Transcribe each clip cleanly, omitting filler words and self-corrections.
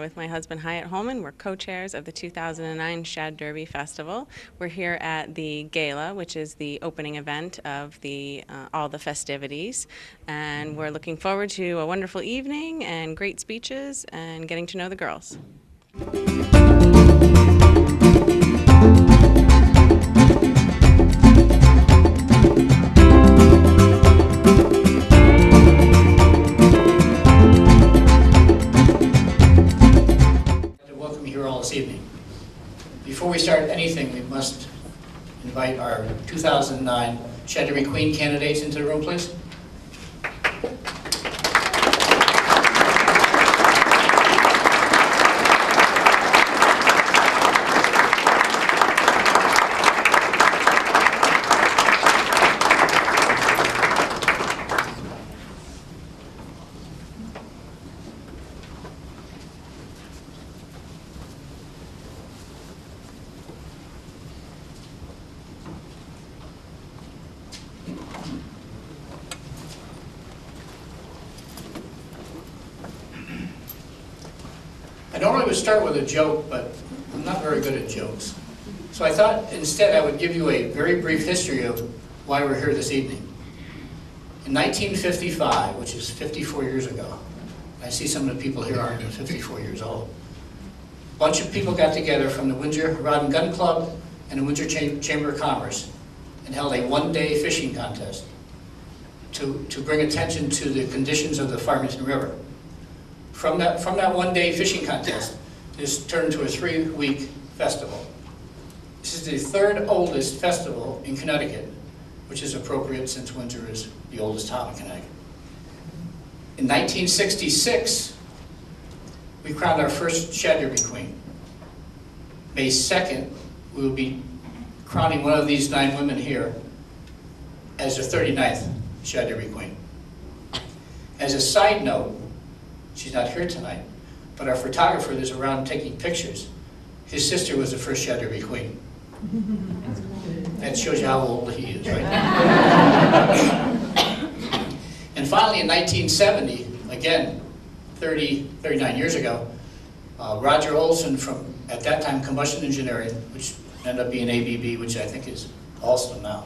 with my husband Hyatt Holman. We're co-chairs of the 2009 Shad Derby Festival. We're here at the Gala, which is the opening event of all the festivities. And we're looking forward to a wonderful evening and great speeches and getting to know the girls. This evening. Before we start anything, we must invite our 2009 Shad Derby Queen candidates into the room, please. I normally would start with a joke, but I'm not very good at jokes. So I thought instead I would give you a very brief history of why we're here this evening. In 1955, which is 54 years ago, I see some of the people here aren't even 54 years old, a bunch of people got together from the Windsor Rod and Gun Club and the Windsor Chamber of Commerce and held a one-day fishing contest to bring attention to the conditions of the Farmington River. From that one-day fishing contest, this turned to a 3-week festival. This is the third oldest festival in Connecticut, which is appropriate since Windsor is the oldest town in Connecticut. In 1966, we crowned our first Shad Derby Queen. May 2nd, we will be crowning one of these 9 women here as the 39th Shad Derby Queen. As a side note, she's not here tonight, but our photographer that's around taking pictures, his sister was the first Shad Derby Queen. That shows you how old he is, right? And finally in 1970, again, 39 years ago, Roger Olson from, at that time, Combustion Engineering, which ended up being ABB, which I think is Alstom now,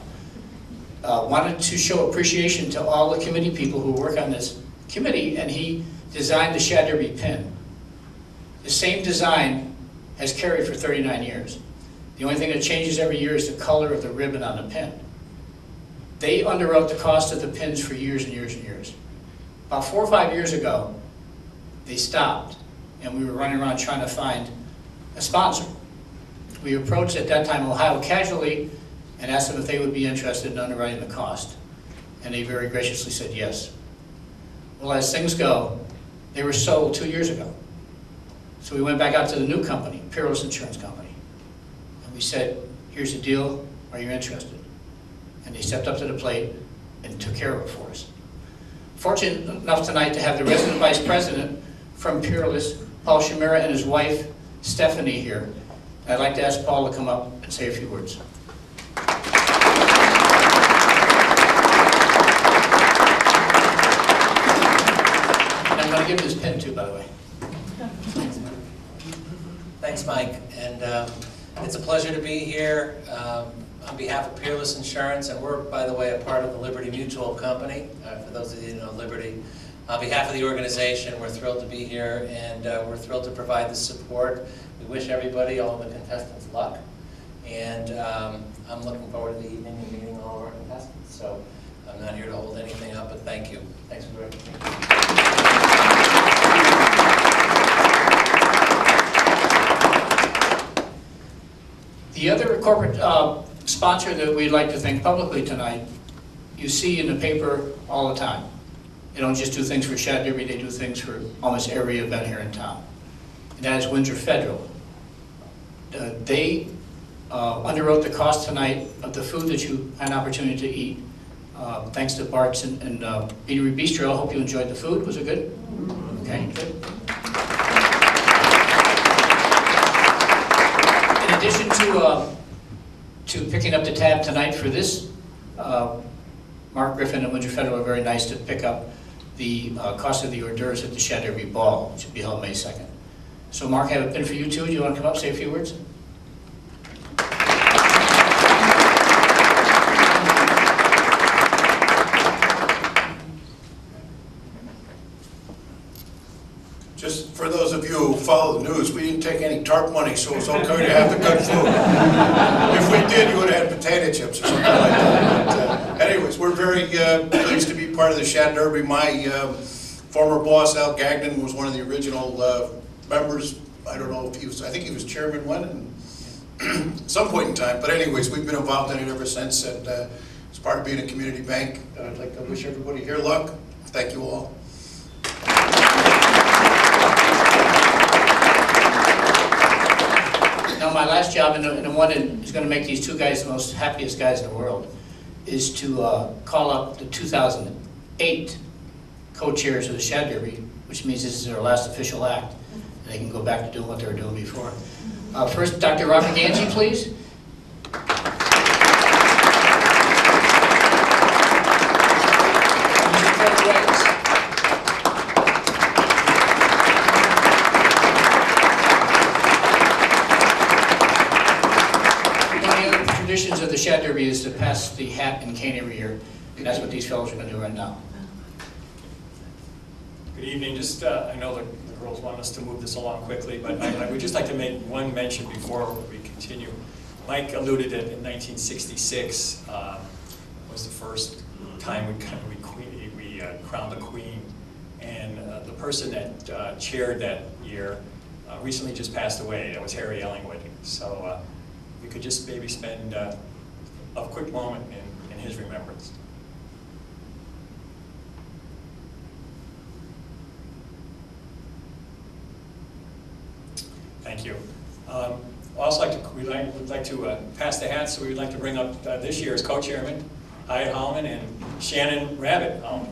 wanted to show appreciation to all the committee people who work on this committee, and he designed the Shad Derby pin. The same design has carried for 39 years. The only thing that changes every year is the color of the ribbon on the pin. They underwrote the cost of the pins for years and years and years. About 4 or 5 years ago, they stopped, and we were running around trying to find a sponsor. We approached at that time Ohio Casualty and asked them if they would be interested in underwriting the cost. And they very graciously said yes. Well, as things go, they were sold 2 years ago. So we went back out to the new company, Peerless Insurance Company. And we said, here's the deal, are you interested? And they stepped up to the plate and took care of it for us. Fortunate enough tonight to have the resident vice president from Peerless, Paul Shamira, and his wife, Stephanie, here. I'd like to ask Paul to come up and say a few words. I'm going to give him this pen too, by the way. Thanks, Mike. And it's a pleasure to be here on behalf of Peerless Insurance, and we're, by the way, a part of the Liberty Mutual Company. For those of you who know Liberty, on behalf of the organization, we're thrilled to be here, and we're thrilled to provide the support. We wish everybody, all the contestants, luck. And I'm looking forward to the evening and meeting all of our contestants. So I'm not here to hold anything up, but thank you. Thanks for joining me. The other corporate sponsor that we'd like to thank publicly tonight, you see in the paper all the time. They don't just do things for Shad Derby, they do things for almost every event here in town. And that is Windsor Federal. They underwrote the cost tonight of the food that you had an opportunity to eat. Thanks to Bart's and Eatery Bistro. I hope you enjoyed the food. Was it good? Okay, good. In addition to picking up the tab tonight for this, Mark Griffin and Windsor Federal are very nice to pick up the cost of the hors d'oeuvres at the Shad Derby Ball, which will be held May 2nd. So Mark, have it been for you too? Do you want to come up and say a few words? Just for those of you who follow the news, we didn't take any TARP money, so it's okay to have the good food. If we did, you would have had potato chips or something like that. But, anyways, we're very pleased to be part of the Shad Derby. My former boss, Al Gagnon, was one of the original members. I don't know if he was, I think he was chairman when, and some point in time. But anyways, we've been involved in it ever since, and as part of being a community bank, I'd like to wish everybody here luck. Thank you all. Now, my last job, and the one that is going to make these two guys the most happiest guys in the world, is to call up the 2008 co-chairs of the Shad Derby, which means this is their last official act. And they can go back to doing what they were doing before. First, Dr. Robert Ganji, please. Traditions of the Shad Derby is to pass the hat and cane every year, and that's what these fellows are going to do right now. Good evening. Just I know the girls want us to move this along quickly, but I would just like to make one mention before we continue. Mike alluded that in 1966 was the first time we crowned a queen, and the person that chaired that year recently just passed away. That was Harry Ellingwood. So. We could just maybe spend a quick moment in his remembrance. Thank you. Also, we'd like to pass the hat, so we'd like to bring up this year's co-chairman, Hyatt Hallman and Shannon Rabbit Hallman.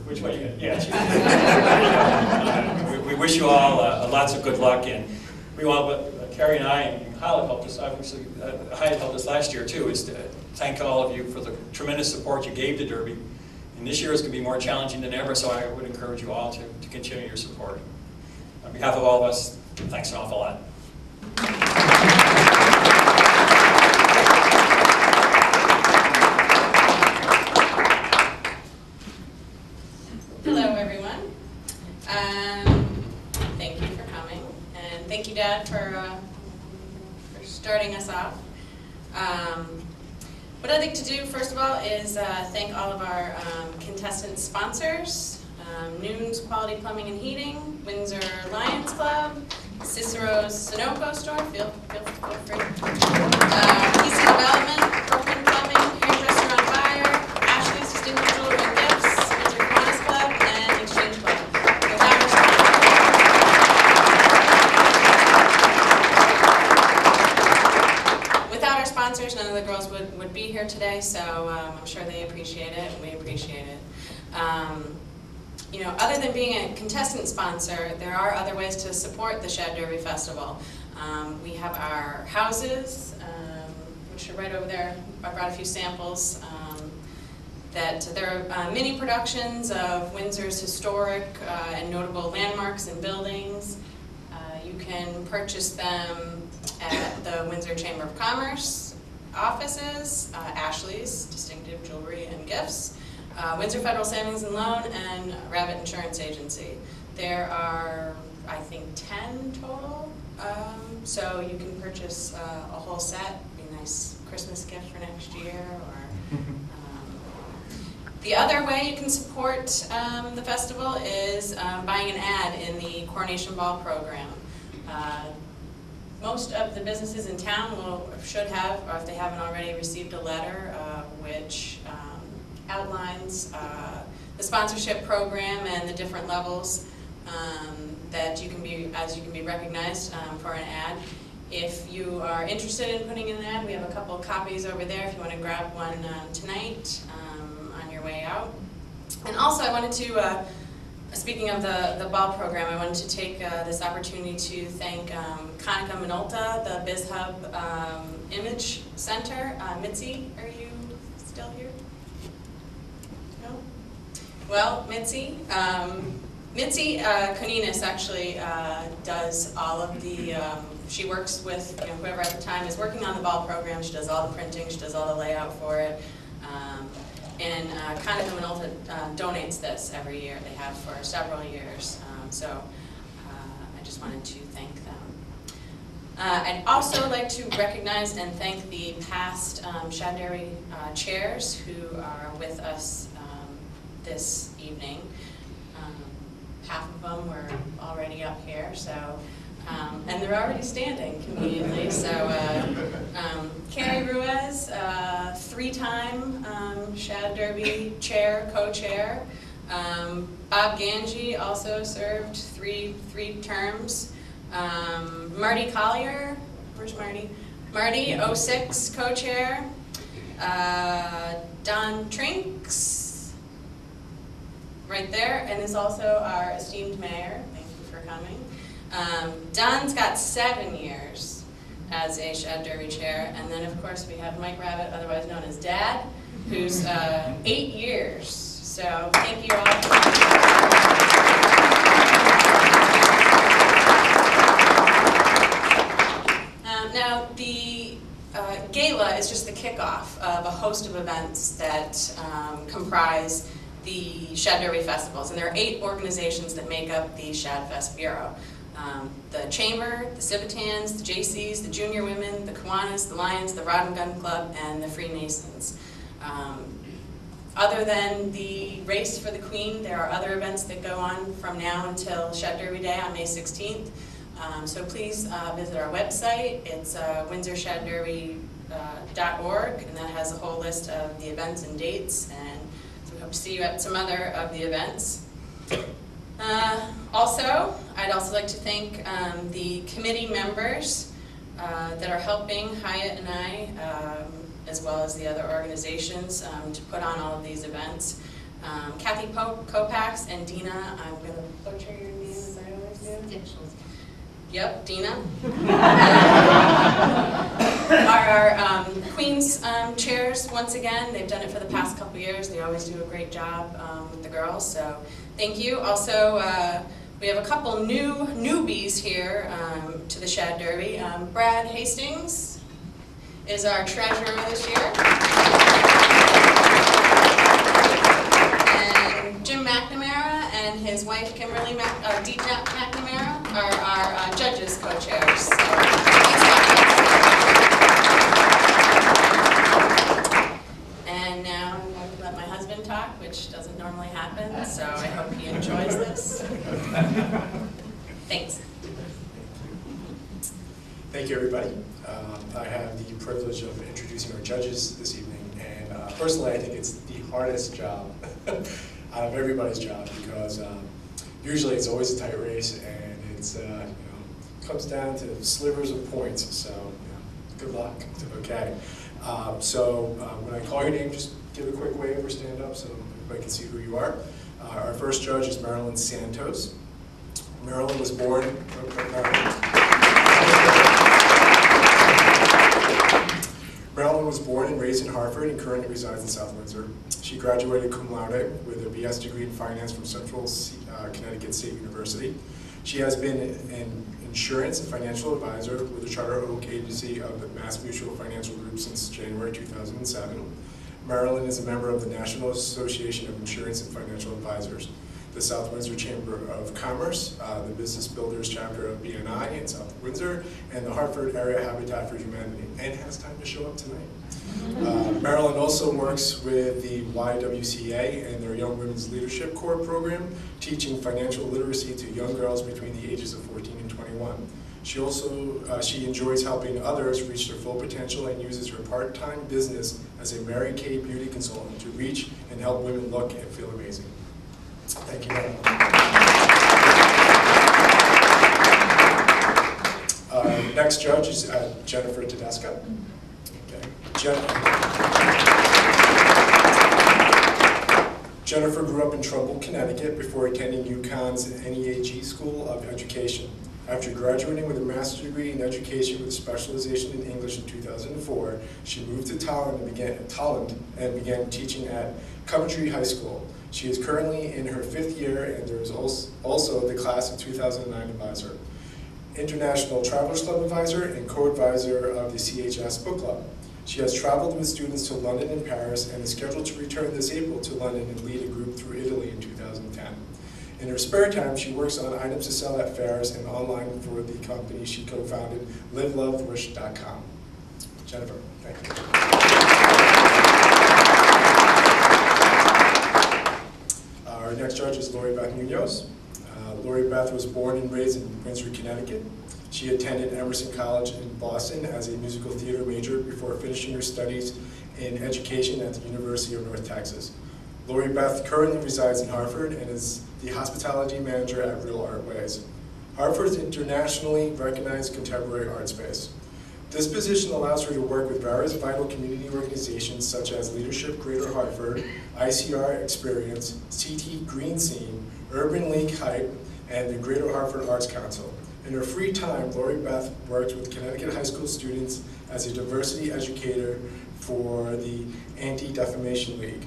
Which way? Yeah. We wish you all lots of good luck, and we want. Carrie and I and Hyatt helped us. Obviously, Hyatt helped us last year too. Is to thank all of you for the tremendous support you gave to Derby. And this year is going to be more challenging than ever, so I would encourage you all to continue your support. On behalf of all of us, thanks an awful lot. Hello, everyone. Thank you for coming, and thank you, Dad, for starting us off. What I'd like to do, first of all, is thank all of our contestant sponsors, Noon's Quality Plumbing and Heating, Windsor Lions Club, Cicero's Sunoco Store, feel free, Easy Development, Brooklyn Plumbing, Hairdresser on Fire, Ashley's Distinguished Jewelry and Gifts, Windsor Kiwanis Club, and Exchange Club. Without our sponsors, none of the girls would be here today, so I'm sure they appreciate it, and we appreciate it. You know, other than being a contestant sponsor, there are other ways to support the Shad Derby Festival. We have our houses, which are right over there. I brought a few samples. That there are mini productions of Windsor's historic and notable landmarks and buildings. You can purchase them at the Windsor Chamber of Commerce offices, Ashley's Distinctive Jewelry and Gifts, Windsor Federal Savings and Loan, and Rabbit Insurance Agency. There are, I think, 10 total, so you can purchase a whole set, be a nice Christmas gift for next year. Or the other way you can support the festival is buying an ad in the Coronation Ball program. Most of the businesses in town should have, or if they haven't already, received a letter which outlines the sponsorship program and the different levels that you can be recognized for an ad. If you are interested in putting in an ad, we have a couple copies over there if you want to grab one tonight on your way out. And also I wanted to Speaking of the ball program, I wanted to take this opportunity to thank Konica Minolta, the BizHub Image Center. Mitzi, are you still here? No? Well, Mitzi. Mitzi Koninis actually does all of the, she works with whoever at the time is working on the ball program. She does all the printing, she does all the layout for it. And Konica Minolta donates this every year. They have for several years. So I just wanted to thank them. I'd also like to recognize and thank the past Shad Dairy chairs who are with us this evening. Half of them were already up here, so and they're already standing conveniently. So Carrie Ruiz, three-time Shad Derby chair, co-chair. Bob Ganji also served three terms. Marty Collier, where's Marty? Marty, 06 co-chair. Don Trinks, right there, and is also our esteemed mayor. Thank you for coming. Don's got 7 years as a Shad Derby chair, and then of course we have Mike Rabbit, otherwise known as Dad, who's 8 years. So thank you all. Now the Gala is just the kickoff of a host of events that comprise the Shad Derby festivals, and there are 8 organizations that make up the Shad Fest Bureau. The Chamber, the Civitans, the JCs, the Junior Women, the Kiwanis, the Lions, the Rod and Gun Club, and the Freemasons. Other than the race for the Queen, there are other events that go on from now until Shad Derby Day on May 16th. So please visit our website. It's windsor-shadderby.org, and that has a whole list of the events and dates, and so we hope to see you at some other of the events. Also, I'd also like to thank the committee members that are helping Hyatt and I, as well as the other organizations, to put on all of these events. Kathy Kopax and Dina, I'm going to butcher your name as I always do. Yep, Dina. Are our Queen's chairs once again. They've done it for the past couple years. They always do a great job with the girls, so thank you. Also, we have a couple newbies here to the Shad Derby. Brad Hastings is our treasurer this year. And Jim McNamara and his wife Kimberly McNamara are our judges co-chairs. So, and now I'm going to let my husband talk, which doesn't normally happen, so I hope he enjoys this. Thanks. Thank you, everybody. I have the privilege of introducing our judges this evening, and personally I think it's the hardest job out of everybody's job, because usually it's always a tight race, and it's comes down to slivers of points, so good luck. Okay. So when I call your name, just give a quick wave or stand up so everybody can see who you are. Our first judge is Marilyn Santos. Marilyn was born. Marilyn was born and raised in Hartford and currently resides in South Windsor. She graduated cum laude with a BS degree in finance from Central Connecticut State University. She has been an insurance and financial advisor with the Charter Oak Agency of the Mass Mutual Financial Group since January 2007. Marilyn is a member of the National Association of Insurance and Financial Advisors, the South Windsor Chamber of Commerce, the Business Builders Chapter of BNI in South Windsor, and the Hartford Area Habitat for Humanity, and has time to show up tonight. Marilyn also works with the YWCA and their Young Women's Leadership Corps program, teaching financial literacy to young girls between the ages of 14 and 21. She enjoys helping others reach their full potential and uses her part-time business as a Mary Kay beauty consultant to reach and help women look and feel amazing. Thank you, Marilyn. Next judge is Jennifer Tedesca. Jennifer grew up in Trumbull, Connecticut before attending UConn's NEAG School of Education. After graduating with a master's degree in education with specialization in English in 2004, she moved to Tallinn and began teaching at Coventry High School. She is currently in her 5th year, and there is also the class of 2009 advisor, International Travelers Club advisor, and co-advisor of the CHS Book Club. She has traveled with students to London and Paris and is scheduled to return this April to London and lead a group through Italy in 2010. In her spare time, she works on items to sell at fairs and online for the company she co-founded, livelovewish.com. Jennifer, thank you. Our next judge is Lori Beth Munoz. Lori Beth was born and raised in Windsor, Connecticut. She attended Emerson College in Boston as a musical theater major before finishing her studies in education at the University of North Texas. Lori Beth currently resides in Hartford and is the hospitality manager at Real Art Ways. Hartford is internationally recognized contemporary art space. This position allows her to work with various vital community organizations such as Leadership Greater Hartford, ICR Experience, CT Green Scene, Urban League Hype, and the Greater Hartford Arts Council. In her free time, Lori Beth works with Connecticut high school students as a diversity educator for the Anti-Defamation League.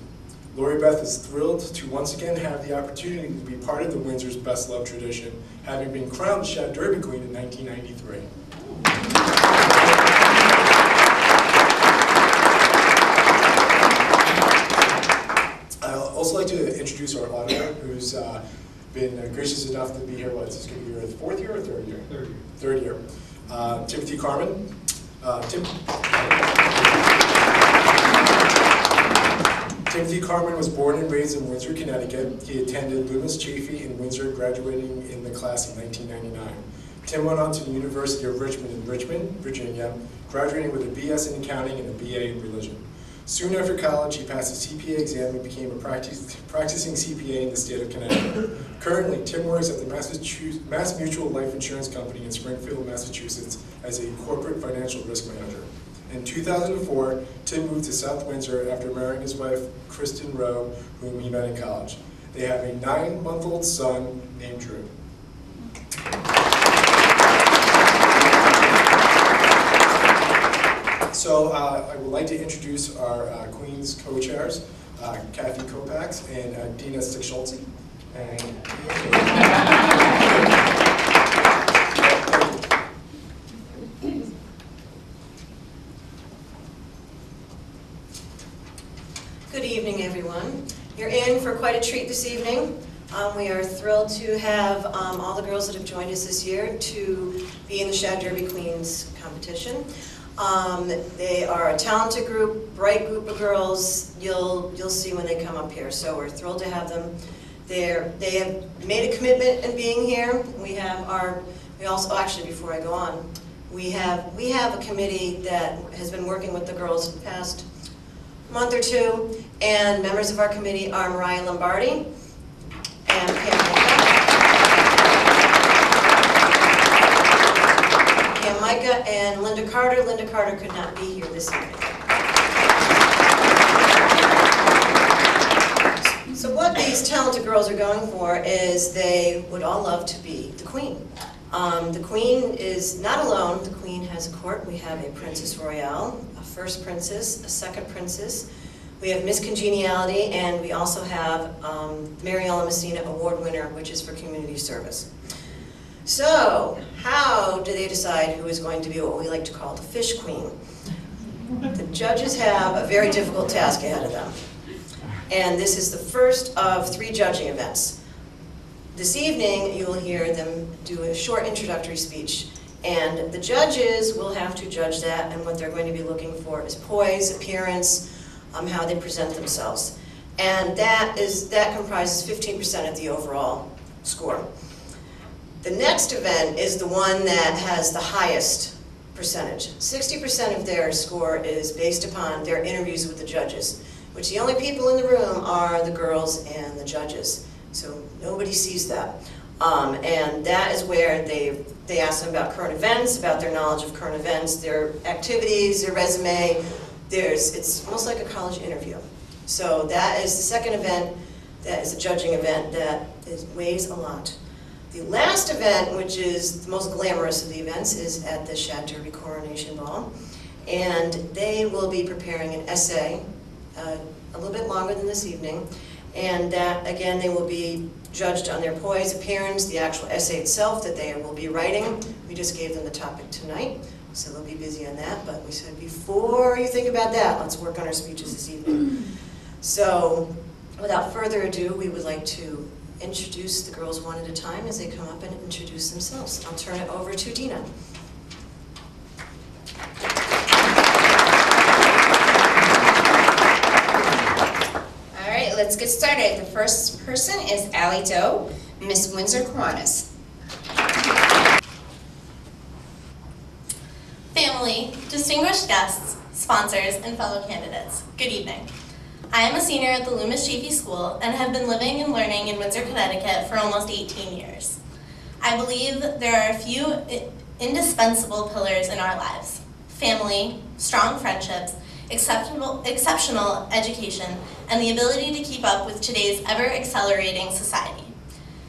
Lori Beth is thrilled to once again have the opportunity to be part of the Windsor's best loved tradition, having been crowned Shad Derby Queen in 1993. I'd also like to introduce our auditor, who's been gracious enough to be here. What is this going to be your 4th year or 3rd year? 3rd year. 3rd year. Timothy Carmen. Timothy Carmen was born and raised in Windsor, Connecticut. He attended Loomis Chaffee in Windsor, graduating in the class in 1999. Tim went on to the University of Richmond in Richmond, Virginia, graduating with a BS in accounting and a BA in religion. Soon after college, he passed the CPA exam and became a practicing CPA in the state of Connecticut. Currently, Tim works at the Mass Mutual Life Insurance Company in Springfield, Massachusetts as a corporate financial risk manager. In 2004, Tim moved to South Windsor after marrying his wife, Kristen Rowe, whom he met in college. They have a 9-month-old son named Drew. So I would like to introduce our Queen's co-chairs, Kathy Kopax and Dina Stick-Schultze. Good evening, everyone. You're in for quite a treat this evening. We are thrilled to have all the girls that have joined us this year to be in the Shad Derby Queens competition. They are a talented group, bright group of girls. You'll see when they come up here. So we're thrilled to have them. They have made a commitment in being here. We also actually, before I go on, we have a committee that has been working with the girls for the past month or two, and members of our committee are Mariah Lombardi and Pam Micah and Linda Carter. Linda Carter could not be here this evening. So what these talented girls are going for is they would all love to be the queen. The queen is not alone. The queen has a court. We have a Princess Royale, a first princess, a second princess. We have Miss Congeniality, and we also have Mariella Messina Award winner, which is for community service. So, how do they decide who is going to be what we like to call the fish queen? The judges have a very difficult task ahead of them. And this is the first of 3 judging events. This evening, you will hear them do a short introductory speech, and the judges will have to judge that, and what they're going to be looking for is poise, appearance, how they present themselves. And that comprises 15% of the overall score. The next event is the one that has the highest percentage. 60% of their score is based upon their interviews with the judges, which the only people in the room are the girls and the judges. So nobody sees that. And that is where they ask them about current events, about their knowledge of current events, their activities, their resume. It's almost like a college interview. So that is the second event. that is a judging event that weighs a lot. The last event, which is the most glamorous of the events, is at the Shad Derby Coronation Ball. And they will be preparing an essay, a little bit longer than this evening. And that, again, they will be judged on their poise, appearance, the actual essay itself that they will be writing. We just gave them the topic tonight, so they'll be busy on that. But we said, before you think about that, let's work on our speeches this evening. So, without further ado, we would like to introduce the girls one at a time as they come up and introduce themselves. I'll turn it over to Dina. All right, let's get started. The first person is Allie Doe, Miss Windsor Kiwanis. Family, distinguished guests, sponsors, and fellow candidates, good evening. I am a senior at the Loomis Chaffee School and have been living and learning in Windsor, Connecticut for almost 18 years. I believe there are a few indispensable pillars in our lives: family, strong friendships, exceptional education, and the ability to keep up with today's ever-accelerating society.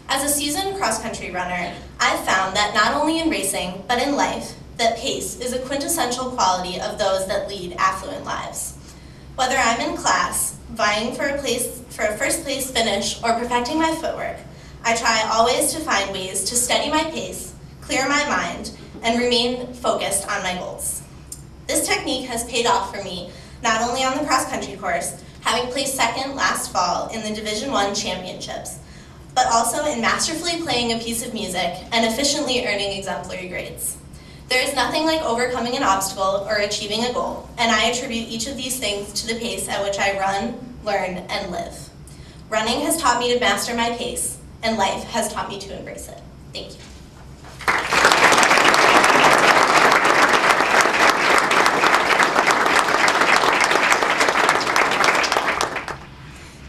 As a seasoned cross-country runner, I've found that not only in racing, but in life, that pace is a quintessential quality of those that lead affluent lives. Whether I'm in class, vying for a first place finish, or perfecting my footwork, I try always to find ways to steady my pace, clear my mind, and remain focused on my goals. This technique has paid off for me not only on the cross-country course, having placed second last fall in the Division I championships, but also in masterfully playing a piece of music and efficiently earning exemplary grades. There is nothing like overcoming an obstacle or achieving a goal, and I attribute each of these things to the pace at which I run, learn, and live. Running has taught me to master my pace, and life has taught me to embrace it. Thank you.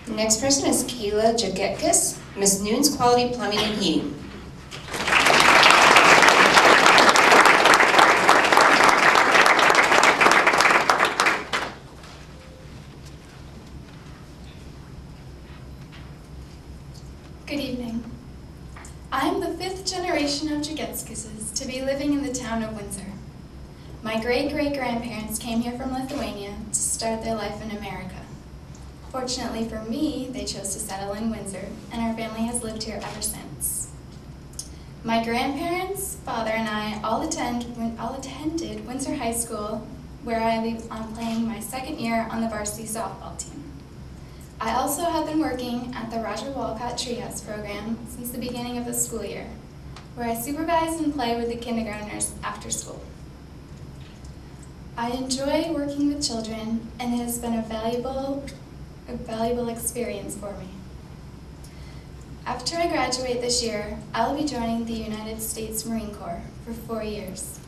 The next person is Kayla Jagetkis, Miss Noon's Quality Plumbing and Heating. Good evening. I'm the 5th generation of Jagetskises to be living in the town of Windsor. My great-great-grandparents came here from Lithuania to start their life in America. Fortunately for me, they chose to settle in Windsor, and our family has lived here ever since. My grandparents, father, and I all attended Windsor High School, where I am playing my second year on the varsity softball team. I also have been working at the Roger Walcott Treehouse program since the beginning of the school year, where I supervise and play with the kindergartners after school. I enjoy working with children, and it has been a valuable experience for me. After I graduate this year, I will be joining the United States Marine Corps for 4 years.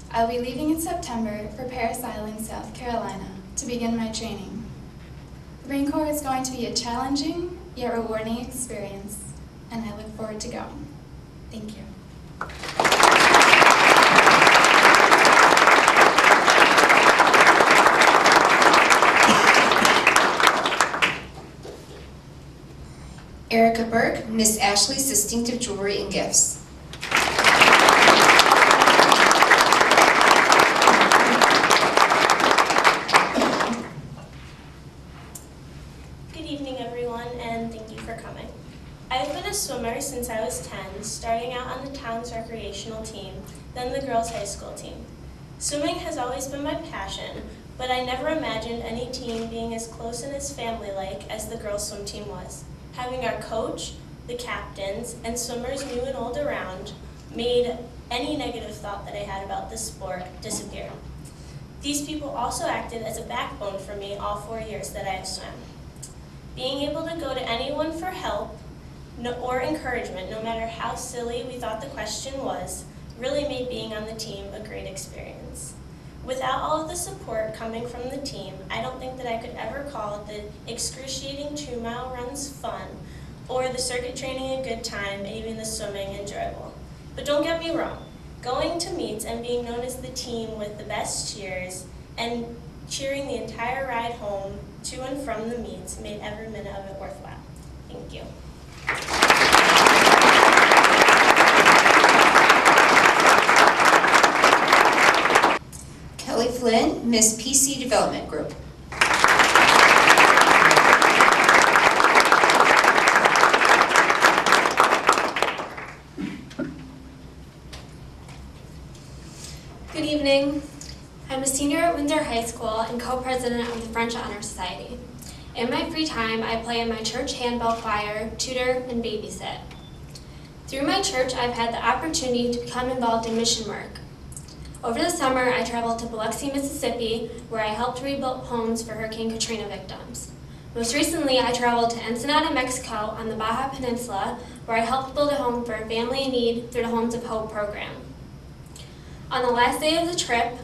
I will be leaving in September for Parris Island, South Carolina, to begin my training. The Marine Corps is going to be a challenging yet rewarding experience, and I look forward to going. Thank you. Erica Burke, Miss Ashley's Distinctive Jewelry and Gifts. Good evening, everyone, and thank you for coming. I've been a swimmer since I was 10, starting out on the town's recreational team, then the girls' high school team. Swimming has always been my passion, but I never imagined any team being as close and as family-like as the girls' swim team was. Having our coach, the captains, and swimmers new and old around made any negative thought that I had about this sport disappear. These people also acted as a backbone for me all 4 years that I have swam. Being able to go to anyone for help or encouragement, no matter how silly we thought the question was, really made being on the team a great experience. Without all of the support coming from the team, I don't think that I could ever call the excruciating 2-mile runs fun, or the circuit training a good time, and even the swimming enjoyable. But don't get me wrong, going to meets and being known as the team with the best cheers, and cheering the entire ride home to and from the meets made every minute of it worthwhile. Thank you. Kelly Flynn, Miss PC Development Group. Good evening. I'm a senior at Windsor High School and co-president of the French Honor Society. In my free time, I play in my church handbell choir, tutor, and babysit. Through my church, I've had the opportunity to become involved in mission work. Over the summer, I traveled to Biloxi, Mississippi, where I helped rebuild homes for Hurricane Katrina victims. Most recently, I traveled to Ensenada, Mexico on the Baja Peninsula, where I helped build a home for a family in need through the Homes of Hope program. On the last day of the trip,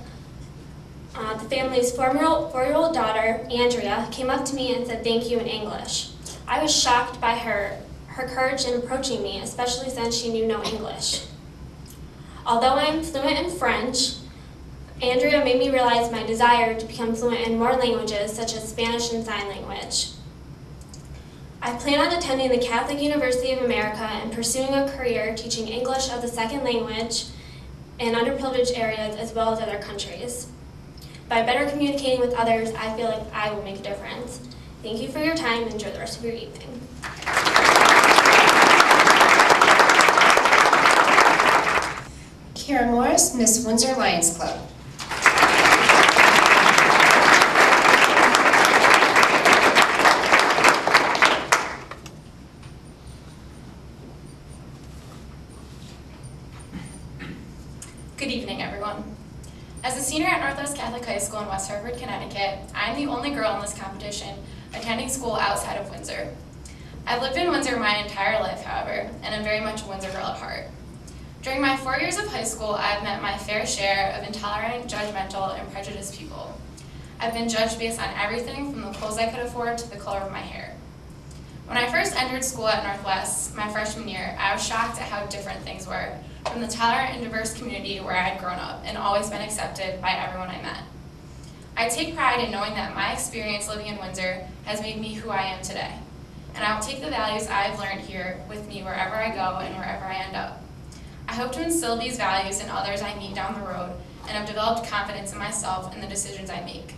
the family's four-year-old daughter, Andrea, came up to me and said thank you in English. I was shocked by her courage in approaching me, especially since she knew no English. Although I'm fluent in French, Andrea made me realize my desire to become fluent in more languages, such as Spanish and Sign Language. I plan on attending the Catholic University of America and pursuing a career teaching English as a second language in underprivileged areas as well as other countries. By better communicating with others, I feel like I will make a difference. Thank you for your time and enjoy the rest of your evening. Karen Morris, Miss Windsor Lions Club. Good evening, everyone. As a senior at Northwest Catholic High School in West Hartford, Connecticut, I'm the only girl in this competition attending school outside of Windsor. I've lived in Windsor my entire life, however, and I'm very much a Windsor girl at heart. During my 4 years of high school, I've met my fair share of intolerant, judgmental, and prejudiced people. I've been judged based on everything from the clothes I could afford to the color of my hair. When I first entered school at Northwest my freshman year, I was shocked at how different things were from the tolerant and diverse community where I had grown up and always been accepted by everyone I met. I take pride in knowing that my experience living in Windsor has made me who I am today, and I will take the values I've learned here with me wherever I go and wherever I end up. I hope to instill these values in others I meet down the road and have developed confidence in myself and the decisions I make.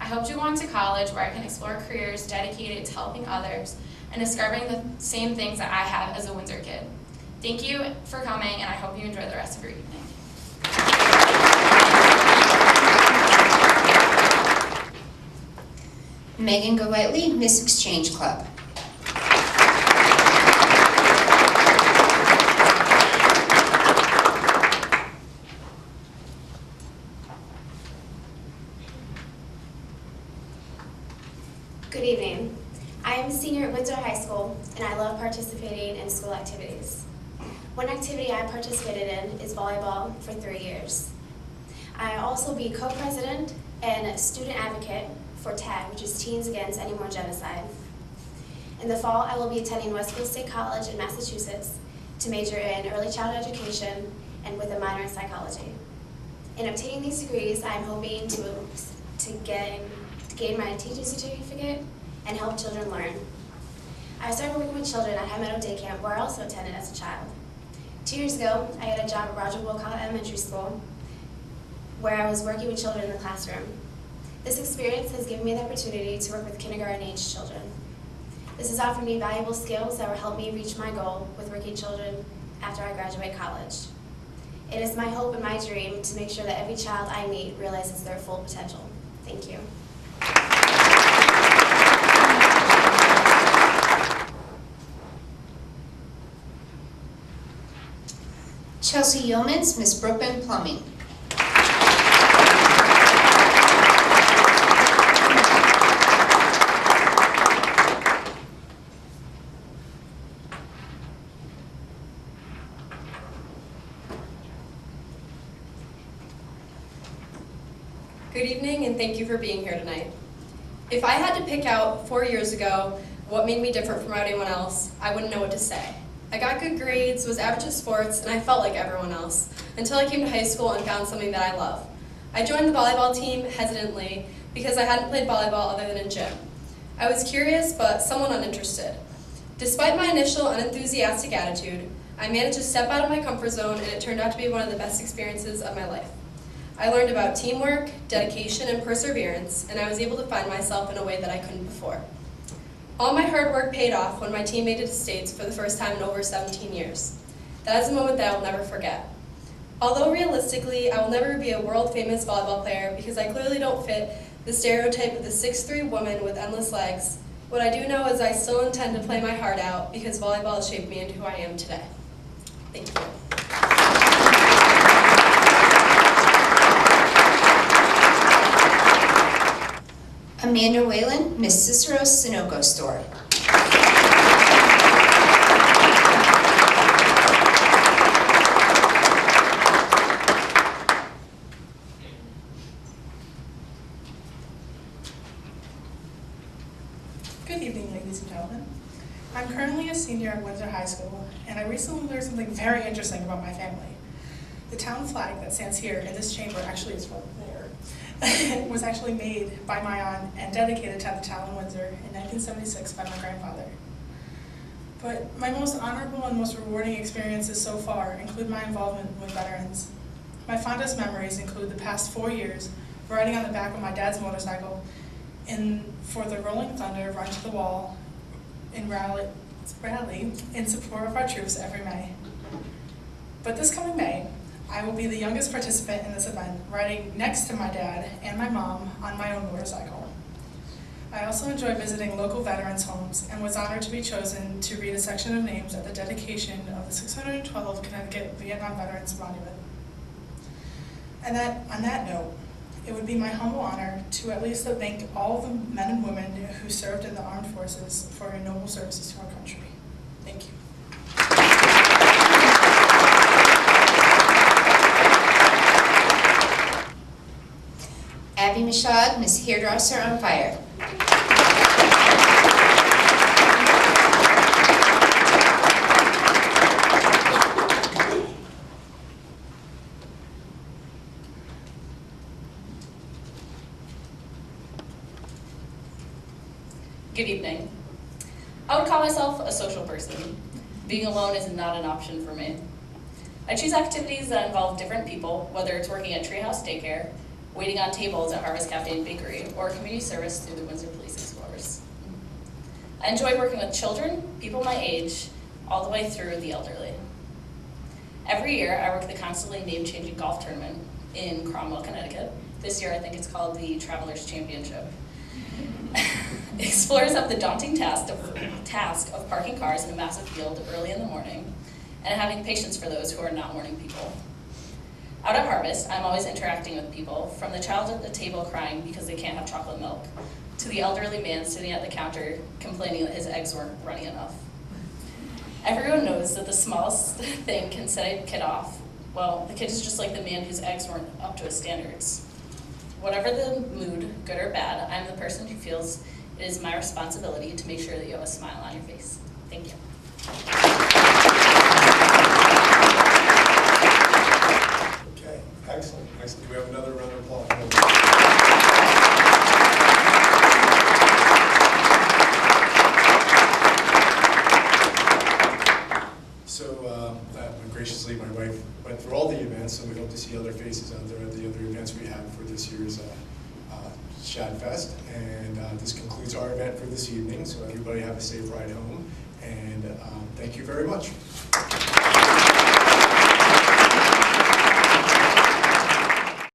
I hope to go on to college where I can explore careers dedicated to helping others and discovering the same things that I have as a Windsor kid. Thank you for coming, and I hope you enjoy the rest of your evening. Megan Golightly, Miss Exchange Club. Good evening. I am a senior at Windsor High School, and I love participating in school activities. One activity I participated in is volleyball for 3 years. I also be co-president and student advocate for TAG, which is Teens Against Any More Genocide. In the fall, I will be attending Westfield State College in Massachusetts to major in early childhood education and with a minor in psychology. In obtaining these degrees, I am hoping to gain my teaching certificate and help children learn. I started working with children at High Meadow Day Camp, where I also attended as a child. 2 years ago, I got a job at Roger Wilcott Elementary School, where I was working with children in the classroom. This experience has given me the opportunity to work with kindergarten-age children. This has offered me valuable skills that will help me reach my goal with working children after I graduate college. It is my hope and my dream to make sure that every child I meet realizes their full potential. Thank you. Chelsea Yeomans, Miss Brookman Plumbing. Good evening, and thank you for being here tonight. If I had to pick out 4 years ago what made me different from anyone else, I wouldn't know what to say. I got good grades, was average at sports, and I felt like everyone else, until I came to high school and found something that I love. I joined the volleyball team hesitantly because I hadn't played volleyball other than in gym. I was curious, but somewhat uninterested. Despite my initial unenthusiastic attitude, I managed to step out of my comfort zone, and it turned out to be one of the best experiences of my life. I learned about teamwork, dedication, and perseverance, and I was able to find myself in a way that I couldn't before. All my hard work paid off when my team made it to states for the first time in over 17 years. That is a moment that I will never forget. Although realistically, I will never be a world-famous volleyball player because I clearly don't fit the stereotype of the 6'3" woman with endless legs, what I do know is I still intend to play my heart out because volleyball has shaped me into who I am today. Thank you. Amanda Whalen, Miss Cicero's Sunoco Store. Good evening, ladies and gentlemen. I'm currently a senior at Windsor High School, and I recently learned something very interesting about my family. The town flag that stands here in this chamber, actually it's from there, was actually made by my aunt and dedicated to the town of Windsor in 1976 by my grandfather. But my most honorable and most rewarding experiences so far include my involvement with veterans. My fondest memories include the past 4 years riding on the back of my dad's motorcycle for the Rolling Thunder Run to the Wall in rally in support of our troops every May. But this coming May, I will be the youngest participant in this event, riding next to my dad and my mom on my own motorcycle. I also enjoy visiting local veterans' homes and was honored to be chosen to read a section of names at the dedication of the 612th Connecticut Vietnam Veterans Monument. And on that note, it would be my humble honor to at least thank all the men and women who served in the armed forces for your noble services to our country. Thank you. Abby Mashad, Miss Hairdresser on Fire. Good evening. I would call myself a social person. Being alone is not an option for me. I choose activities that involve different people, whether it's working at Treehouse Daycare, waiting on tables at Harvest Cafe and Bakery, or community service through the Windsor Police Explorers. I enjoy working with children, people my age, all the way through the elderly. Every year, I work the constantly name-changing golf tournament in Cromwell, Connecticut. This year, I think it's called the Travelers Championship. Explorers have the daunting task of parking cars in a massive field early in the morning and having patience for those who are not morning people. Out at Harvest, I'm always interacting with people, from the child at the table crying because they can't have chocolate milk, to the elderly man sitting at the counter complaining that his eggs weren't runny enough. Everyone knows that the smallest thing can set a kid off. Well, the kid is just like the man whose eggs weren't up to his standards. Whatever the mood, good or bad, I'm the person who feels it is my responsibility to make sure that you have a smile on your face. Thank you. Okay, excellent. Excellent. Do we have another round of applause? So graciously, my wife went through all the events, and we hope to see other faces out there at the other events we have for this year's Shad Fest. And this concludes our event for this evening, so everybody have a safe ride home, and thank you very much.